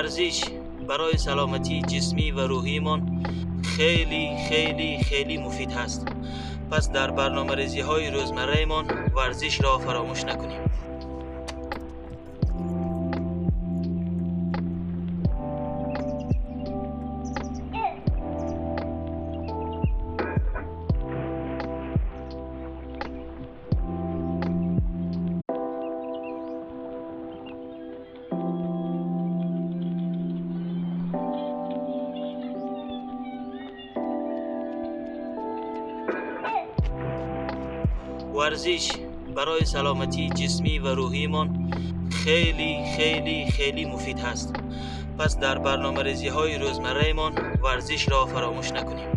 ورزش برای سلامتی جسمی و روحیمان خیلی خیلی خیلی مفید هست. پس در برنامه‌ریزی های روزمره مان ورزش را فراموش نکنیم. ورزش برای سلامتی جسمی و روحیمان خیلی خیلی خیلی مفید هست. پس در برنامه‌ریزی های روزمره مان ورزش را فراموش نکنیم.